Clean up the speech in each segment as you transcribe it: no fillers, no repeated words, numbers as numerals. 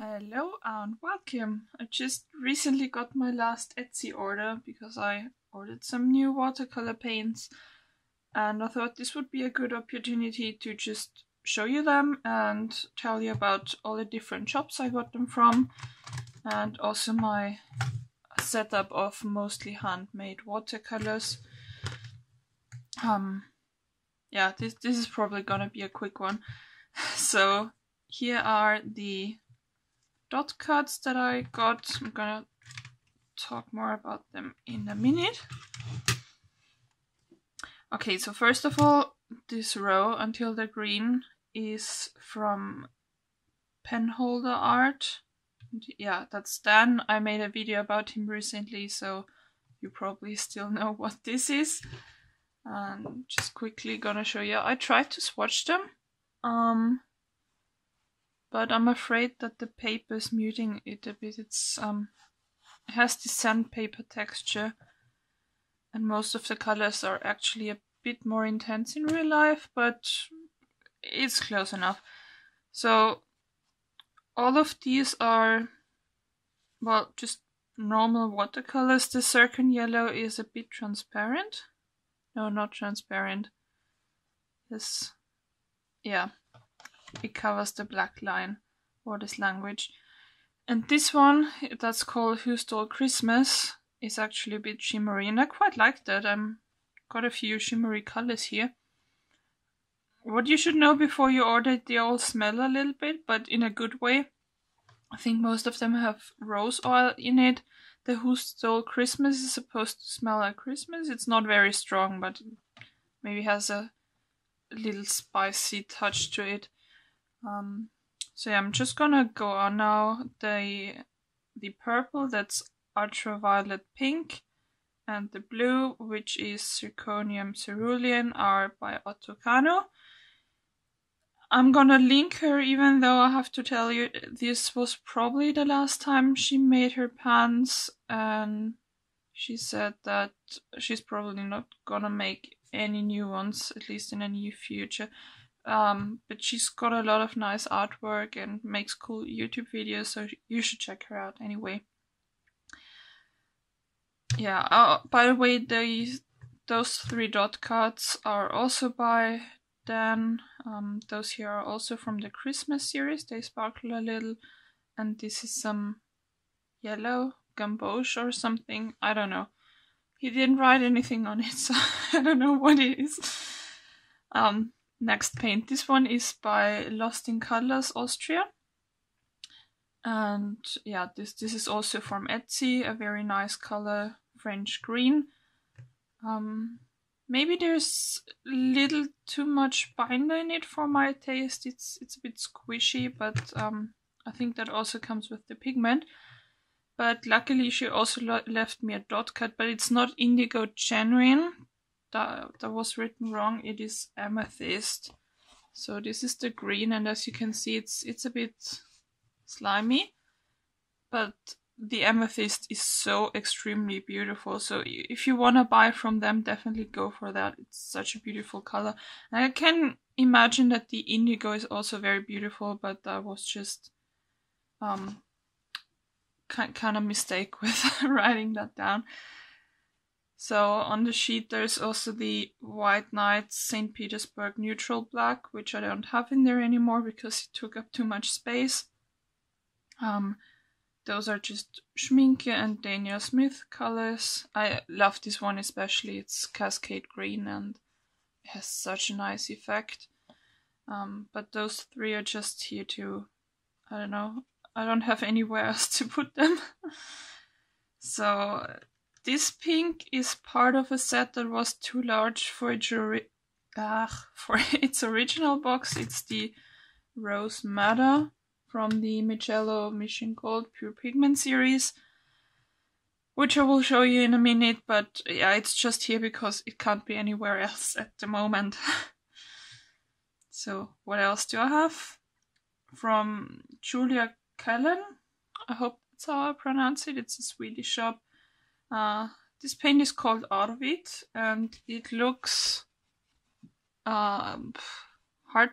Hello and welcome. I just recently got my last Etsy order because I ordered some new watercolor paints, and I thought this would be a good opportunity to just show you them and tell you about all the different shops I got them from, and also my setup of mostly handmade watercolors. Yeah, this is probably gonna be a quick one. So here are the dot cuts that I got. I'm gonna talk more about them in a minute. Okay, so first of all, this row Until the Green is from Penholder art. Yeah, that's Dan. I made a video about him recently, so you probably still know what this is. And just quickly gonna show you. I tried to swatch them, but I'm afraid that the paper is muting it a bit. It's it has the sandpaper texture, and most of the colors are actually a bit more intense in real life, but it's close enough. So all of these are, well, just normal watercolors. The Circon Yellow is a bit transparent. No, not transparent. This, yeah, it covers the black line or this language. And this one, that's called Who Stole Christmas, is actually a bit shimmery, and I quite like that. Got a few shimmery colors here. What you should know before you order it, they all smell a little bit, but in a good way. I think most of them have rose oil in it. The Who Stole Christmas is supposed to smell like Christmas. It's not very strong, but maybe has a little spicy touch to it. So yeah, I'm just gonna go on now. The purple, that's ultraviolet pink, and the blue, which is Zirconium Cerulean, are by Oto Kano. I'm gonna link her, even though I have to tell you this was probably the last time she made her pans, and she said that she's probably not gonna make any new ones, at least in the near future. But she's got a lot of nice artwork and makes cool YouTube videos, so you should check her out anyway. Yeah, by the way, those 3 dot cuts are also by Dan. Those here are also from the Christmas series. They sparkle a little, and this is some yellow gamboge or something. I don't know. He didn't write anything on it, so I don't know what it is. Next paint. This one is by Lost in Colors Austria. And yeah, this is also from Etsy, a very nice color, French green. Maybe there's little too much binder in it for my taste. It's a bit squishy, but I think that also comes with the pigment. But luckily she also left me a dot cut, but it's not indigo genuine. That was written wrong. It is amethyst. So this is the green, and as you can see, it's a bit slimy, but the amethyst is so extremely beautiful. So if you want to buy from them, definitely go for that. It's such a beautiful color. And I can imagine that the indigo is also very beautiful, but that was just kind of mistake with writing that down. So on the sheet there's also the White Knights St. Petersburg Neutral Black, which I don't have in there anymore because it took up too much space. Those are just Schminke and Daniel Smith colors. I love this one especially. It's Cascade Green and it has such a nice effect. But those 3 are just here to, I don't know, I don't have anywhere else to put them. So this pink is part of a set that was too large for its original box. It's the Rose Madder from the Micello Mission Gold Pure Pigment series, which I will show you in a minute, but yeah, it's just here because it can't be anywhere else at the moment. So what else do I have? From Julia Källen, I hope that's how I pronounce it. It's a Swedish shop. This paint is called Arvid, and it looks hard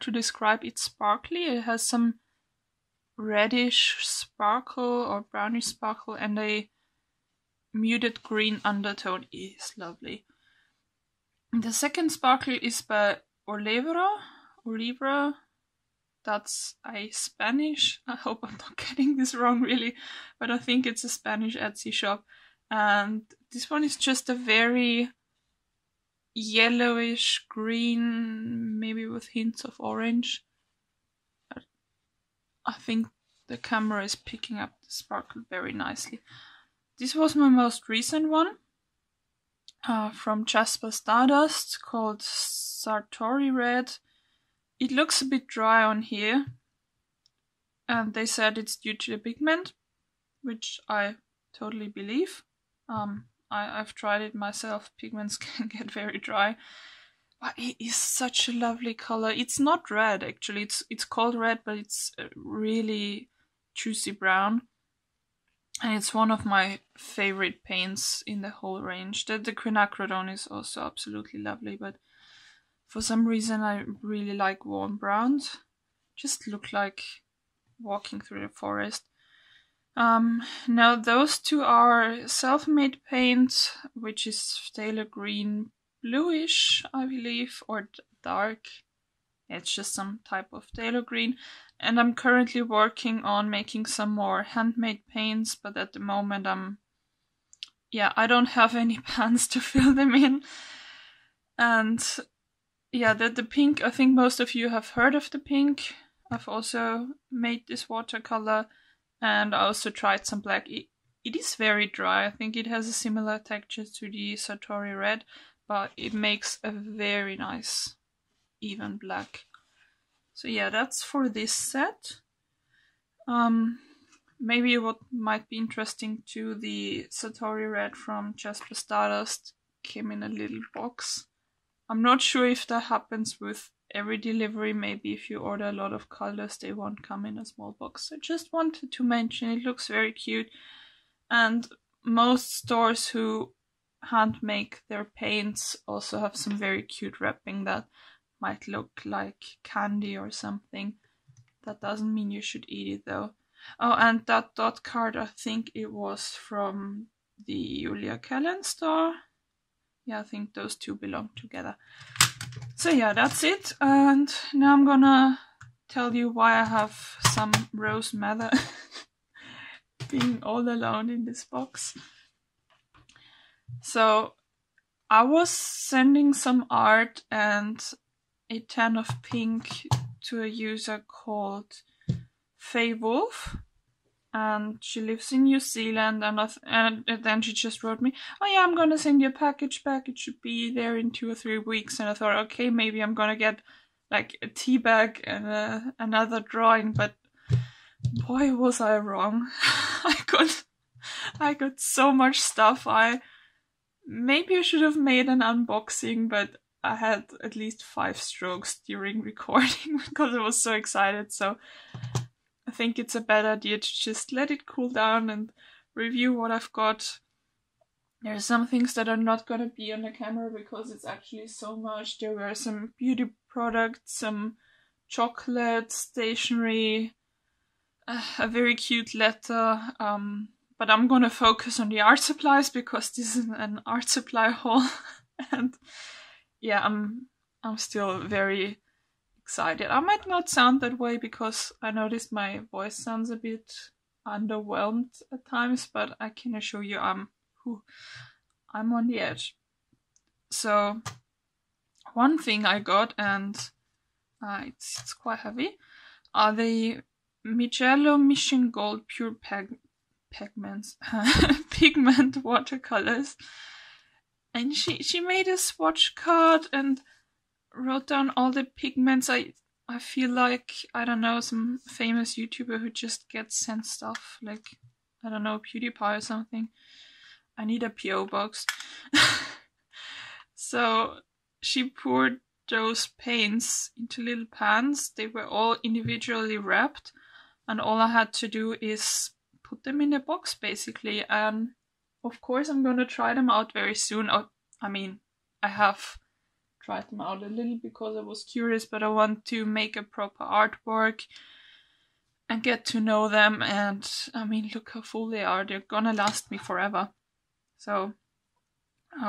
to describe. It's sparkly. It has some reddish sparkle or brownish sparkle and a muted green undertone. Is lovely. The second sparkle is by Olevra. That's a Spanish. I hope I'm not getting this wrong really, but I think it's a Spanish Etsy shop. And this one is just a very yellowish green, maybe with hints of orange. I think the camera is picking up the sparkle very nicely. This was my most recent one from Jazper Stardust called Sartori Red. It looks a bit dry on here, and they said it's due to the pigment, which I totally believe. I've tried it myself. Pigments can get very dry, but it is such a lovely color. It's not red actually. It's called red, but it's a really juicy brown, and it's one of my favorite paints in the whole range. The quinacridone is also absolutely lovely, but for some reason I really like warm browns. Just look like walking through the forest. Now those two are self-made paint, which is phthalo green bluish, I believe, or dark. It's just some type of phthalo green. And I'm currently working on making some more handmade paints, but at the moment I don't have any pans to fill them in. And yeah, the pink, I think most of you have heard of the pink. I've also made this watercolor, and I also tried some black. It is very dry. I think it has a similar texture to the Sartori Red, but it makes a very nice even black. So yeah, that's for this set. Maybe what might be interesting too, the Sartori Red from Jazper Stardust came in a little box. I'm not sure if that happens with every delivery. Maybe if you order a lot of colors, they won't come in a small box. I just wanted to mention it looks very cute. And most stores who hand make their paints also have some very cute wrapping that might look like candy or something. That doesn't mean you should eat it though. Oh, and that dot card, I think it was from the Källen store. Yeah, I think those two belong together. So yeah, that's it. And now I'm gonna tell you why I have some rose madder being all alone in this box. So I was sending some art and a tan of pink to a user called Faye, and she lives in New Zealand, and then she just wrote me, oh yeah, I'm gonna send you a package back, it should be there in 2 or 3 weeks. And I thought, okay, maybe I'm gonna get like a tea bag and another drawing, but boy was I wrong. I got so much stuff. Maybe I should have made an unboxing, but I had at least 5 strokes during recording because I was so excited. So I think it's a bad idea to just let it cool down and review what I've got. There are some things that are not gonna be on the camera because it's actually so much. There were some beauty products, some chocolate, stationery, a very cute letter. But I'm gonna focus on the art supplies because this is an art supply haul. And yeah, I'm still very excited. I might not sound that way because I noticed my voice sounds a bit underwhelmed at times, but I can assure you I'm on the edge. So one thing I got, and it's quite heavy, are the Mijello Mission Gold Pure Pigment watercolors. And she made a swatch card and wrote down all the pigments. I feel like, I don't know, some famous YouTuber who just gets sent stuff, like, I don't know, PewDiePie or something. I need a PO box. So she poured those paints into little pans. They were all individually wrapped, and all I had to do is put them in a box basically. And of course I'm gonna try them out very soon. I mean, I have tried them out a little because I was curious, but I want to make a proper artwork. and get to know them. And I mean, look how full they are. They're gonna last me forever. So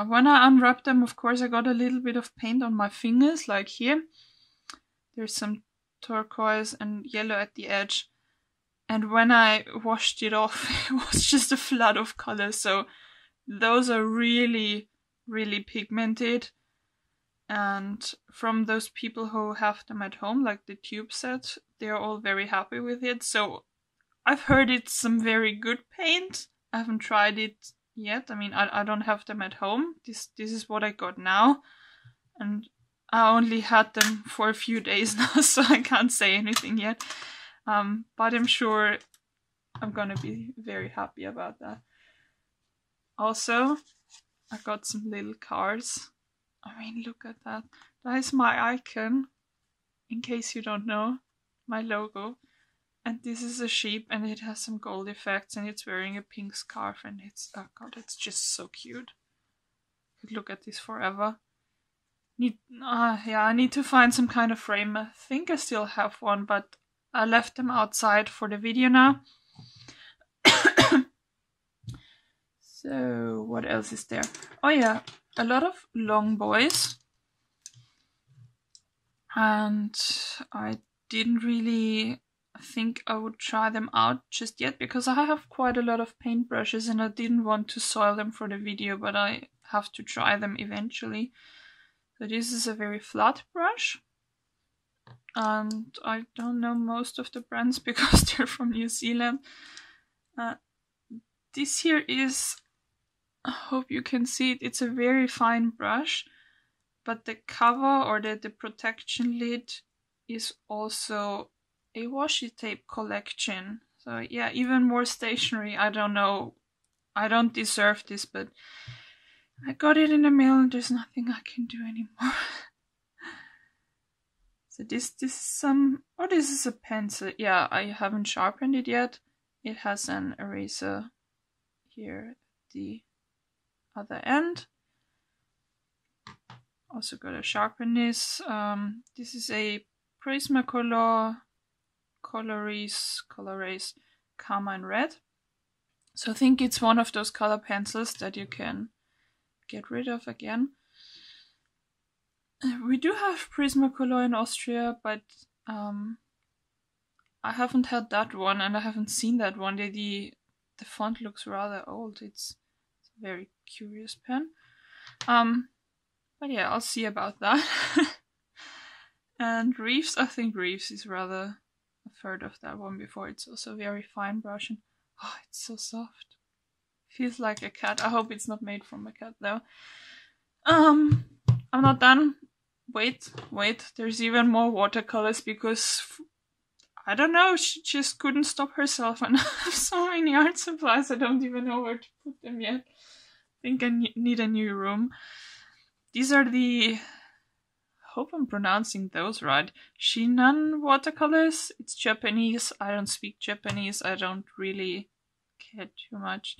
when I unwrapped them, of course, I got a little bit of paint on my fingers, like here. There's some turquoise and yellow at the edge. And when I washed it off, it was just a flood of color. So those are really, really pigmented. And from those people who have them at home, like the tube set, they're all very happy with it. So I've heard it's some very good paint. I haven't tried it yet. I mean, I don't have them at home. This is what I got now. And I only had them for a few days now, so I can't say anything yet. But I'm sure I'm gonna be very happy about that. Also, I got some little cards. I mean, look at that. That is my icon, in case you don't know, my logo. And this is a sheep, and it has some gold effects, and it's wearing a pink scarf, and it's, oh god, it's just so cute. Could look at this forever. I need to find some kind of frame. I think I still have one, but I left them outside for the video now. So, what else is there? Oh yeah, a lot of long boys. And I didn't really think I would try them out just yet, because I have quite a lot of paintbrushes and I didn't want to soil them for the video, but I have to try them eventually. So this is a very flat brush. And I don't know most of the brands because they're from New Zealand. This here is, I hope you can see it, it's a very fine brush, but the cover or the protection lid is also a washi tape collection. So yeah, even more stationery. I don't know, I don't deserve this, but I got it in the mail and there's nothing I can do anymore. So this is some, oh, this is a pencil. Yeah, I haven't sharpened it yet. It has an eraser here at the other end. Also gotta sharpen this. This is a Prismacolor Colorase Carmine Red. So I think it's one of those color pencils that you can get rid of again. We do have Prismacolor in Austria, but I haven't had that one and I haven't seen that one. The font looks rather old. It's a very curious pen. But yeah, I'll see about that. And Reeves, I think Reeves is rather, I've heard of that one before. It's also very fine brush and oh, it's so soft. Feels like a cat. I hope it's not made from a cat though. I'm not done. Wait, there's even more watercolors because I don't know, she just couldn't stop herself and I have so many art supplies I don't even know where to put them yet. I think I need a new room. These are the, I hope I'm pronouncing those right, Shinhan watercolors. It's Japanese. I don't speak Japanese. I don't really care too much.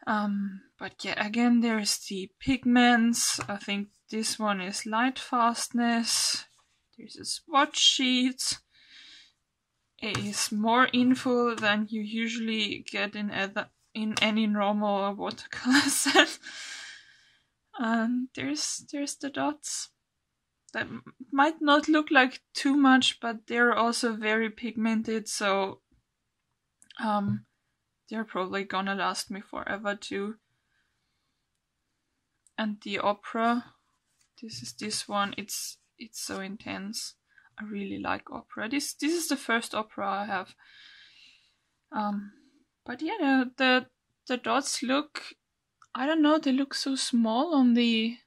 But yeah, again, there's the pigments. I think this one is light fastness. There's a swatch sheet. It is more info than you usually get in any normal watercolor set. And there's the dots. That might not look like too much, but they're also very pigmented, so they're probably gonna last me forever too. And the opera, this is this one. It's so intense. I really like opera. This is the first opera I have. But yeah, the dots look, I don't know, they look so small on the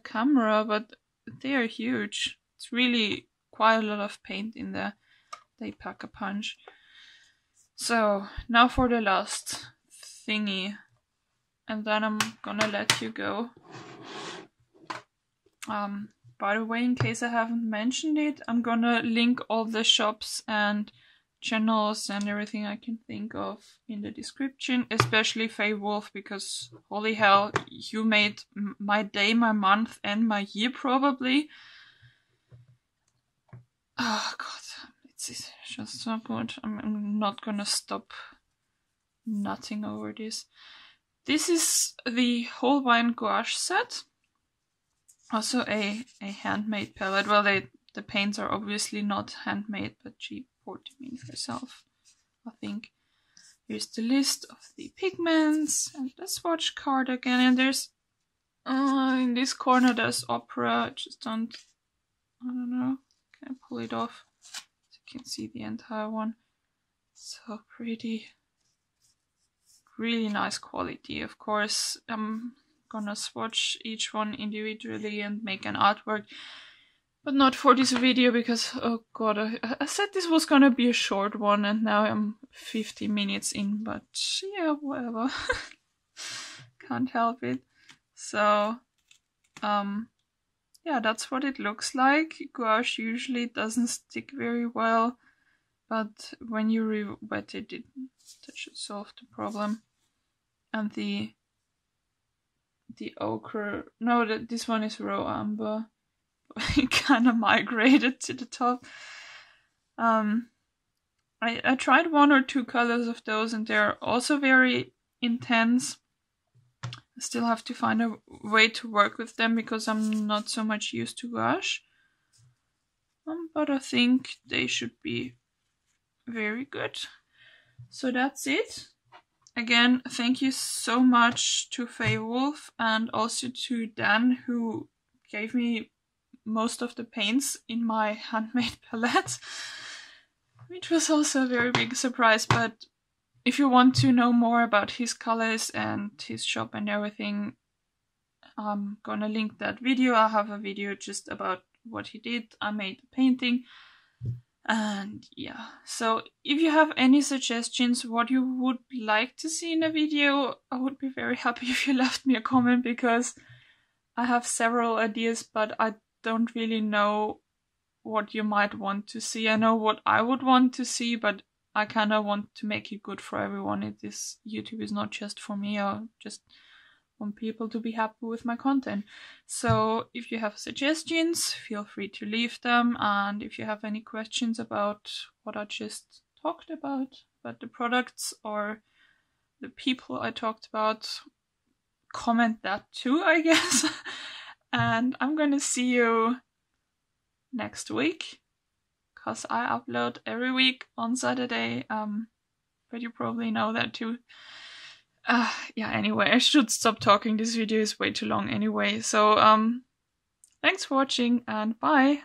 camera, but they are huge. It's really quite a lot of paint in there. They pack a punch. So now for the last thingy, and then I'm gonna let you go. By the way, in case I haven't mentioned it, I'm gonna link all the shops and channels and everything I can think of in the description, especially Faye Wolf, because holy hell, you made my day, my month, and my year probably. Oh god, It's just so good. I'm not gonna stop nutting over this. This is the whole wine gouache set. Also a handmade palette. Well, the paints are obviously not handmade, but she poured them in herself, I think. Here's the list of the pigments and the swatch card again. And there's in this corner there's opera. I don't know. Can I pull it off so you can see the entire one? So pretty. Really nice quality. Of course, I'm gonna swatch each one individually and make an artwork, but not for this video because, oh god, I said this was gonna be a short one and now I'm 50 minutes in, but yeah, whatever. Can't help it. So, yeah, that's what it looks like. Gouache usually doesn't stick very well, but when you re-wet it, that should solve the problem. And the ochre, no, this one is raw amber. It kind of migrated to the top. I tried 1 or 2 colors of those and they're also very intense. I still have to find a way to work with them because I'm not so much used to gouache. But I think they should be very good. So that's it. Again, thank you so much to Faye Wolf and also to Dan, who gave me most of the paints in my handmade palette, which was also a very big surprise. But if you want to know more about his colors and his shop and everything, I'm gonna link that video. I have a video just about what he did. I made the painting. And yeah, so if you have any suggestions what you would like to see in a video, I would be very happy if you left me a comment, because I have several ideas, but I don't really know what you might want to see. I know what I would want to see, but I kind of want to make it good for everyone. This YouTube is not just for me. I just want people to be happy with my content. So if you have suggestions, feel free to leave them. And if you have any questions about what I just talked about the products or the people I talked about, comment that too, I guess. And I'm gonna see you next week, because I upload every week on Saturday, but you probably know that too. Yeah, anyway, I should stop talking. This video is way too long anyway. So, thanks for watching and bye!